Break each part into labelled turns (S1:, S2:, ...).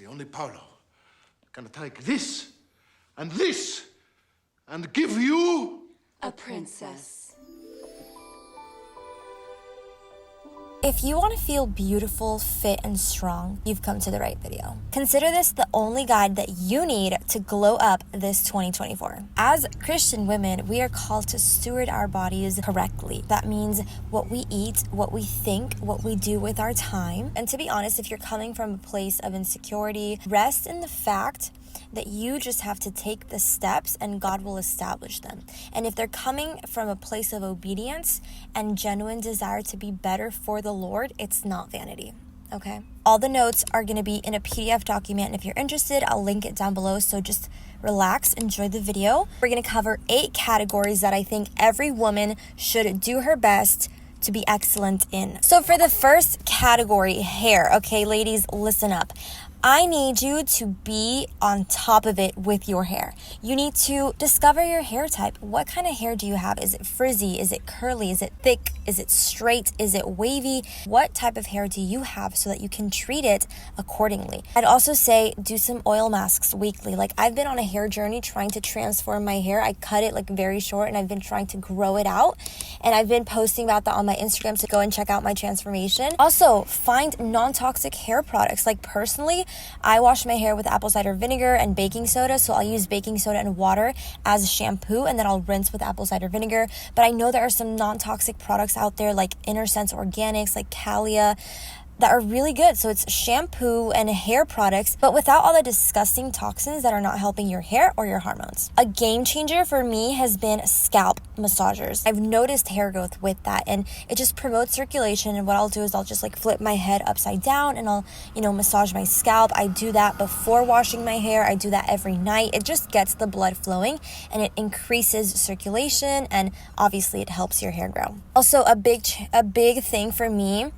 S1: Majesty, only Paolo can take this and this and give you
S2: a princess.
S3: If you want to feel beautiful, fit, and strong, you've come to the right video. Consider this the only guide that you need to glow up this 2024. As Christian women, we are called to steward our bodies correctly. That means what we eat, what we think, what we do with our time. And to be honest, if you're coming from a place of insecurity, rest in the fact that you just have to take the steps and God will establish them. And if they're coming from a place of obedience and genuine desire to be better for the Lord, it's not vanity, okay? All the notes are gonna be in a PDF document, and if you're interested, I'll link it down below, so just relax, enjoy the video. We're gonna cover 8 categories that I think every woman should do her best to be excellent in. So for the first category, hair, okay, ladies, listen up. I need you to be on top of it with your hair. You need to discover your hair type. What kind of hair do you have? Is it frizzy? Is it curly? Is it thick? Is it straight? Is it wavy? What type of hair do you have so that you can treat it accordingly? I'd also say do some oil masks weekly. Like, I've been on a hair journey trying to transform my hair. I cut it like very short and I've been trying to grow it out. And I've been posting about that on my Instagram, so go and check out my transformation. Also, find non-toxic hair products. Like, personally, I wash my hair with apple cider vinegar and baking soda, so I'll use baking soda and water as shampoo, and then I'll rinse with apple cider vinegar. But I know there are some non-toxic products out there like Inner Sense Organics, like Calia, that are really good. So it's shampoo and hair products, but without all the disgusting toxins that are not helping your hair or your hormones. A game changer for me has been scalp massagers. I've noticed hair growth with that, and it just promotes circulation. And what I'll do is I'll just like flip my head upside down and I'll, massage my scalp. I do that before washing my hair. I do that every night. It just gets the blood flowing and it increases circulation, and obviously it helps your hair grow. Also, a big thing for me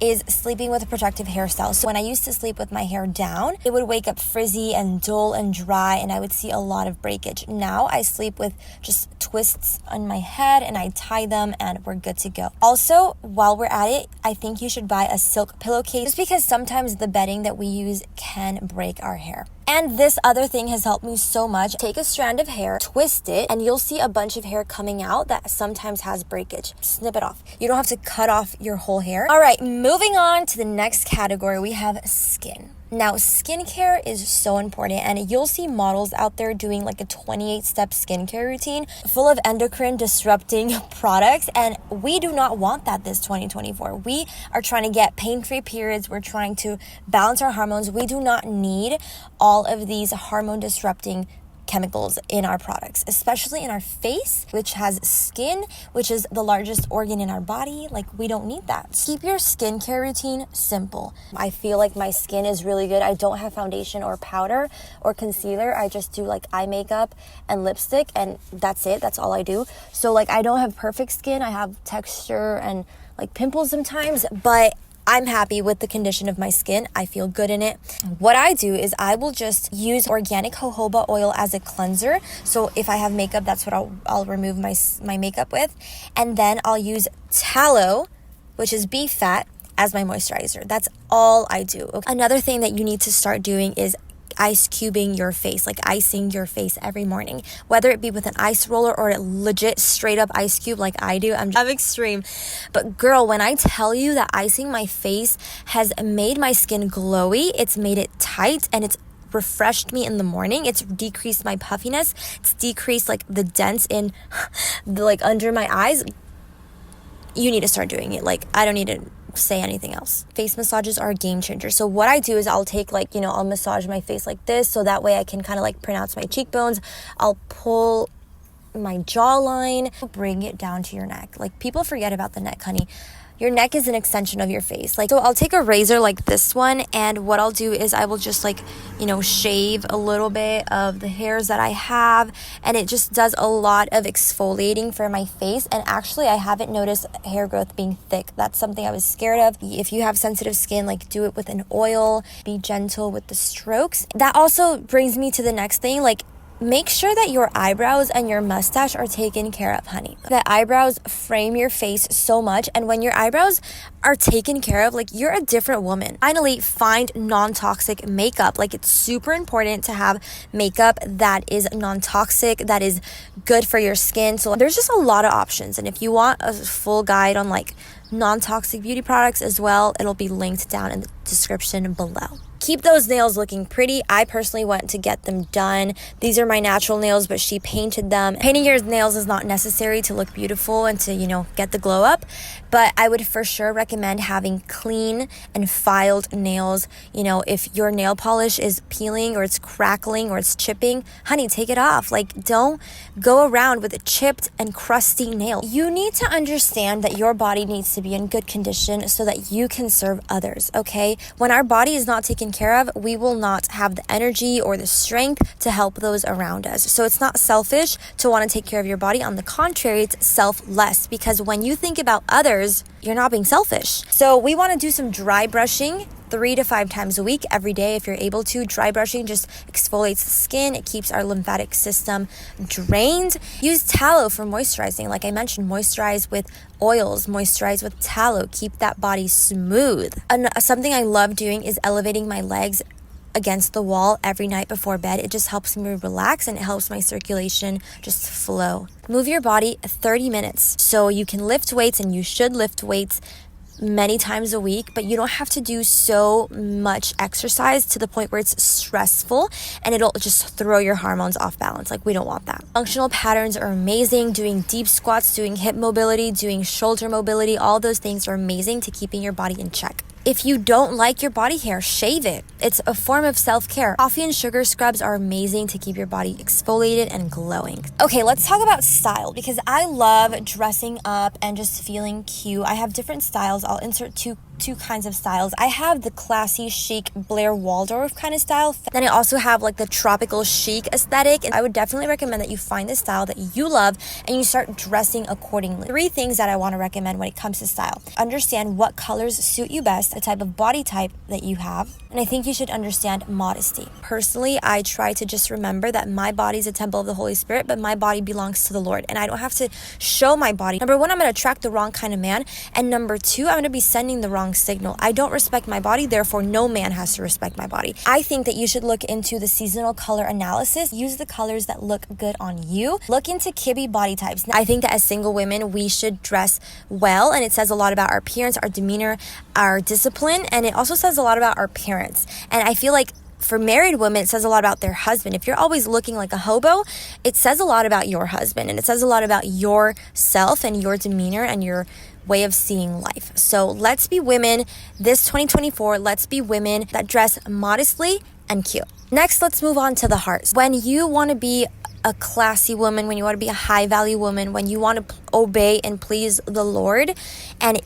S3: is sleeping with a protective hairstyle. So when I used to sleep with my hair down, it would wake up frizzy and dull and dry, and I would see a lot of breakage. Now I sleep with just twists on my head and I tie them and we're good to go. Also, while we're at it, I think you should buy a silk pillowcase, just because sometimes the bedding that we use can break our hair. And this other thing has helped me so much. Take a strand of hair, twist it, and you'll see a bunch of hair coming out that sometimes has breakage. Snip it off. You don't have to cut off your whole hair. All right, moving on to the next category, we have skin. Now, skincare is so important, and you'll see models out there doing like a 28-step skincare routine full of endocrine disrupting products, and we do not want that this 2024. We are trying to get pain-free periods. We're trying to balance our hormones. We do not need all of these hormone disrupting chemicals in our products, especially in our face, which has skin, which is the largest organ in our body. Like, we don't need that. Keep your skincare routine simple. I feel like my skin is really good. I don't have foundation or powder or concealer. I just do like eye makeup and lipstick, and that's it. That's all I do. So like, I don't have perfect skin. I have texture and like pimples sometimes, but I'm happy with the condition of my skin. I feel good in it. What I do is I will just use organic jojoba oil as a cleanser. So if I have makeup, that's what I'll remove my makeup with. And then I'll use tallow, which is beef fat, as my moisturizer. That's all I do. Okay. Another thing that you need to start doing is ice cubing your face, like icing your face every morning, whether it be with an ice roller or a legit straight up ice cube like I do. I'm extreme, but girl, when I tell you that icing my face has made my skin glowy, it's made it tight, and it's refreshed me in the morning. It's decreased my puffiness. It's decreased like the dents in like under my eyes. You need to start doing it. Like, I don't need to say anything else. Face massages are a game changer. So what I do is I'll take like, I'll massage my face like this, so that way I can kind of like pronounce my cheekbones. I'll pull my jawline, bring it down to your neck. Like, people forget about the neck, honey. Your neck is an extension of your face. Like, so I'll take a razor like this one, and what I'll do is I will just like, shave a little bit of the hairs that I have, and it just does a lot of exfoliating for my face. And actually, I haven't noticed hair growth being thick. That's something I was scared of. If you have sensitive skin, like, do it with an oil, be gentle with the strokes. That also brings me to the next thing, like, make sure that your eyebrows and your mustache are taken care of, honey. The eyebrows frame your face so much, and when your eyebrows are taken care of, like, you're a different woman. Finally, find non-toxic makeup. Like, it's super important to have makeup that is non-toxic, that is good for your skin. So there's just a lot of options, and if you want a full guide on like non-toxic beauty products as well, it'll be linked down in the description below. Keep those nails looking pretty. I personally went to get them done. These are my natural nails, but she painted them. Painting your nails is not necessary to look beautiful and to, get the glow up, but I would for sure recommend having clean and filed nails. If your nail polish is peeling or it's crackling or it's chipping, honey, take it off. Like, don't go around with a chipped and crusty nail. You need to understand that your body needs to be in good condition so that you can serve others, okay? When our body is not taken care of, we will not have the energy or the strength to help those around us. So it's not selfish to want to take care of your body. On the contrary, it's selfless, because when you think about others, you're not being selfish. So we want to do some dry brushing 3 to 5 times a week, every day if you're able to. Dry brushing just exfoliates the skin. It keeps our lymphatic system drained. Use tallow for moisturizing. Like I mentioned, moisturize with oils, moisturize with tallow. Keep that body smooth. And something I love doing is elevating my legs against the wall every night before bed. It just helps me relax and it helps my circulation just flow. Move your body 30 minutes. So you can lift weights, and you should lift weights many times a week, but you don't have to do so much exercise to the point where it's stressful and it'll just throw your hormones off balance. Like, we don't want that. Functional patterns are amazing. Doing deep squats, doing hip mobility, doing shoulder mobility, all those things are amazing to keeping your body in check. If you don't like your body hair, shave it. It's a form of self-care. Coffee and sugar scrubs are amazing to keep your body exfoliated and glowing. Okay, let's talk about style, because I love dressing up and just feeling cute. I have different styles. I'll insert two kinds of styles. I have the classy, chic, Blair Waldorf kind of style. Then I also have like the tropical chic aesthetic. And I would definitely recommend that you find the style that you love and you start dressing accordingly. 3 things that I want to recommend when it comes to style. Understand what colors suit you best, the type of body type that you have. And I think you should understand modesty. Personally, I try to just remember that my body is a temple of the Holy Spirit, but my body belongs to the Lord. And I don't have to show my body. Number 1, I'm going to attract the wrong kind of man. And number 2, I'm going to be sending the wrong signal. I don't respect my body, therefore no man has to respect my body. I think that you should look into the seasonal color analysis. Use the colors that look good on you. Look into Kibbe body types. I think that as single women, we should dress well, and it says a lot about our appearance, our demeanor, our discipline, and it also says a lot about our parents. And I feel like for married women, it says a lot about their husband. If you're always looking like a hobo, it says a lot about your husband, and it says a lot about yourself and your demeanor and your way of seeing life. So let's be women this 2024. Let's be women that dress modestly and cute. Next, let's move on to the heart. When you want to be a classy woman, when you want to be a high value woman, when you want to obey and please the Lord and,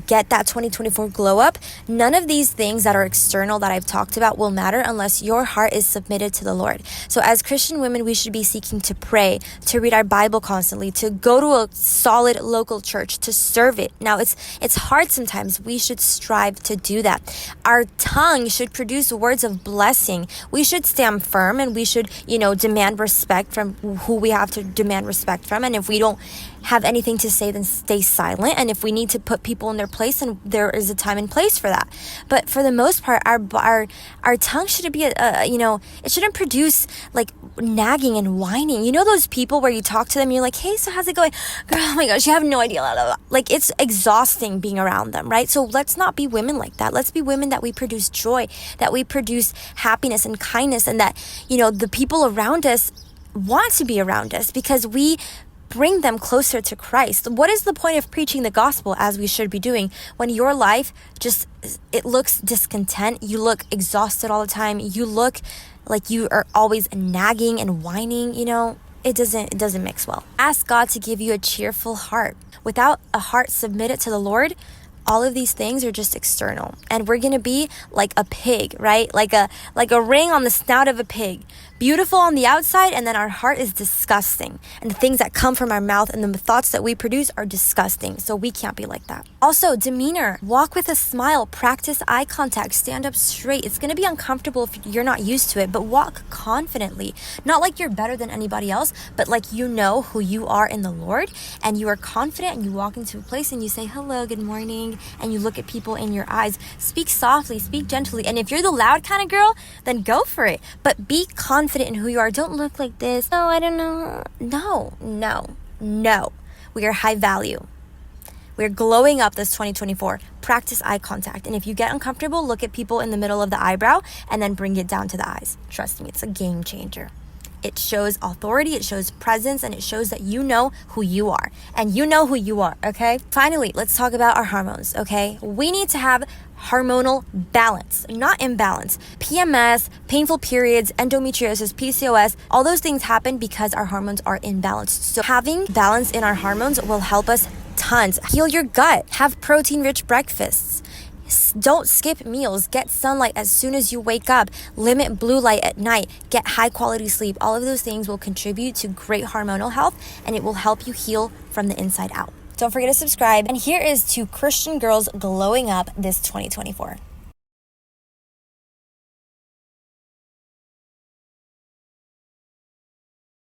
S3: get that 2024 glow up, none of these things that are external that I've talked about will matter unless your heart is submitted to the Lord. So as Christian women, we should be seeking to pray, to read our Bible constantly, to go to a solid local church, to serve it. Now, it's hard sometimes. We should strive to do that. Our tongue should produce words of blessing. We should stand firm, and we should, demand respect from who we have to demand respect from. And if we don't have anything to say, then stay silent. And if we need to put people in their place, then there is a time and place for that. But for the most part, our tongue shouldn't be it shouldn't produce like nagging and whining. Those people where you talk to them, you're like, hey, so how's it going? Girl, oh my gosh, you have no idea. Blah, blah, blah. Like, it's exhausting being around them, right? So let's not be women like that. Let's be women that we produce joy, that we produce happiness and kindness, and that, the people around us want to be around us because we bring them closer to Christ. What is the point of preaching the gospel, as we should be doing, when your life it looks discontent, you look exhausted all the time, you look like you are always nagging and whining, it doesn't mix well. Ask God to give you a cheerful heart. Without a heart submitted to the Lord, All of these things are just external. And we're gonna be like a pig, right? Like a ring on the snout of a pig. Beautiful on the outside, and then our heart is disgusting. And the things that come from our mouth and the thoughts that we produce are disgusting. So we can't be like that. Also, demeanor. Walk with a smile. Practice eye contact. Stand up straight. It's gonna be uncomfortable if you're not used to it, but walk confidently. Not like you're better than anybody else, but like you know who you are in the Lord, and you are confident, and you walk into a place and you say, hello, good morning, and you look at people in your eyes. Speak softly, speak gently. And if you're the loud kind of girl, then go for it. But be confident in who you are. Don't look like this. Oh, I don't know. No. We are high value. We're glowing up this 2024. Practice eye contact. And if you get uncomfortable, look at people in the middle of the eyebrow and then bring it down to the eyes. Trust me, it's a game changer. It shows authority, it shows presence, and it shows that you know who you are. And you know who you are, okay? Finally, let's talk about our hormones, okay? We need to have hormonal balance, not imbalance. PMS, painful periods, endometriosis, PCOS, all those things happen because our hormones are imbalanced. So having balance in our hormones will help us tons. Heal your gut. Have protein-rich breakfasts. Don't skip meals. Get sunlight as soon as you wake up. Limit blue light at night. Get high quality sleep. All of those things will contribute to great hormonal health, and it will help you heal from the inside out. Don't forget to subscribe. And here is to Christian girls glowing up this 2024.